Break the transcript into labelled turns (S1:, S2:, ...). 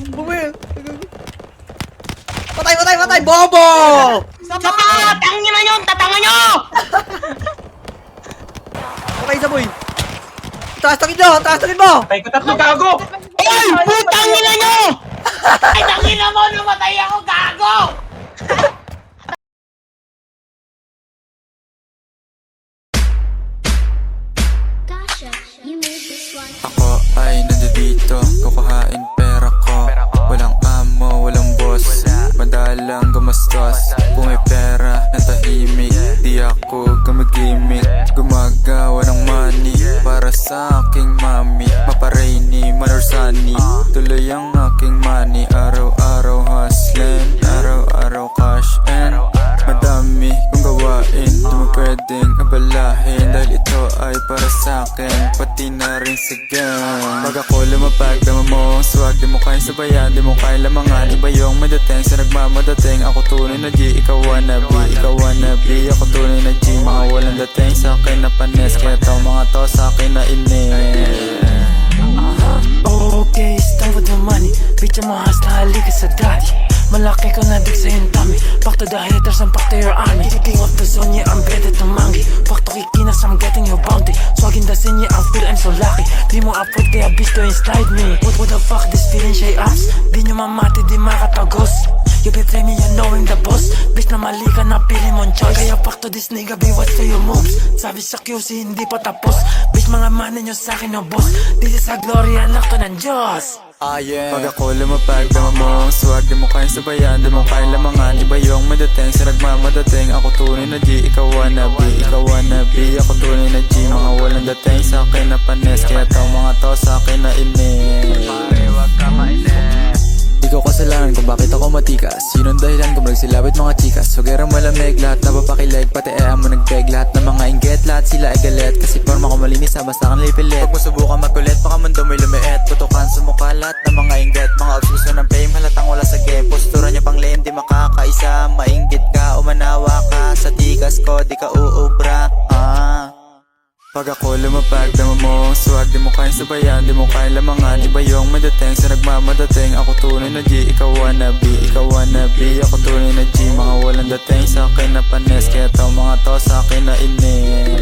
S1: Bumil! Patay, patay, patay! Bobo!
S2: Sapat! Tangin na yun! Tatangan nyo!
S1: Patay sa boy! Taas-takin nyo! Taas-takin mo!
S3: Patay ko tatlo, gago!
S2: Ay! Putang ina nyo! Ay, tangin na mo! Namatay ako, gago!
S4: Gotcha, you made this one.
S5: Ako ay nandito, kukuhain pera ko. Walang amo, walang boss, madalang gumastos. Kung may pera na tahimik, di ako gumagimik. Gumagawa ng money para sa aking mami. Maparaini, manorsani, tuloy ang aking money. Araw-araw hustling, araw-araw cash and madami kong gawain. Di mo pwedeng abalahin dahil ito ay para sa akin, pati na rin sa gang. Pag ako lumapag, dama mo ang swag. Di mo kayang sabayan, di mo kayang lamangan. Iba yung madating sa nagmamadating. Ako tunay na G, ikaw wannabe. Ikaw wannabe, ako tunay na G. Mga walang dating sa akin na panes, kaya tong mga to sa akin na inis.
S6: Okay, it's time for the money. Bitch, I'm a hustler, halika sa daddy. Malaki ko na dig sa yung tummy. Back to the haters and back to your army. King of the zone, yeah, I'm better than mangi. Back to Kikinas, I'm getting your bounty. Swagging the scene, yeah, I feel I'm so lucky. Di mo afford, kaya bitch to inside me. What the fuck, this feeling shay ups. Di nyo mamati, di makatagos. You betray me, you knowing the boss. Bitch na mali ka na pili mong choice. Kaya back to this nigga, be watch to your moves. Sabi sa QC, hindi pa tapos. Bitch, mga money nyo sa'kin, no boss. This is a glory, anak to ng Diyos.
S5: Pag ako lumapag, dama mo ang swag. Di mo kayang sabayan, di mo kayang lamangan. Iba yung madating sa nagmamadating. Ako tunay na G, ikaw wannabe. Ikaw wannabe, ako tunay na G. Mga walang dating sa akin na panes, kaya tong mga to sa akin na inis. Di ko kasalanan kung bakit ako matikas. Yun ang dahilan kung nagsilabit mga chikas. Sugera malamig, lahat na papakilig. Pati mo nagbeg, lahat ng mga inggit. Lahat sila ay galit, kasi forma ko malinis ha, basta kang lipilit. Pag mo subukan magulit, baka mundo mo'y lumiit. Tutukan sa mukha lahat ng mga inggit. Mga obsesyon ng fame, halatang wala sa game. Postura niya pang lame, di makakaisa. Mainggit ka, umanawa ka. Sa tigas ko, di ka uubra. Pag ako lumapag, dama mo ang swag. Di mo kayang sabayan, di mo kayang lamangan. Iba yung madating sa nagmamadating. Ako tunay na G, ikaw wannabe. Ikaw wannabe, ako tunay na G. Mga walang dating sa akin na panes, kaya tong mga to sa akin na inis.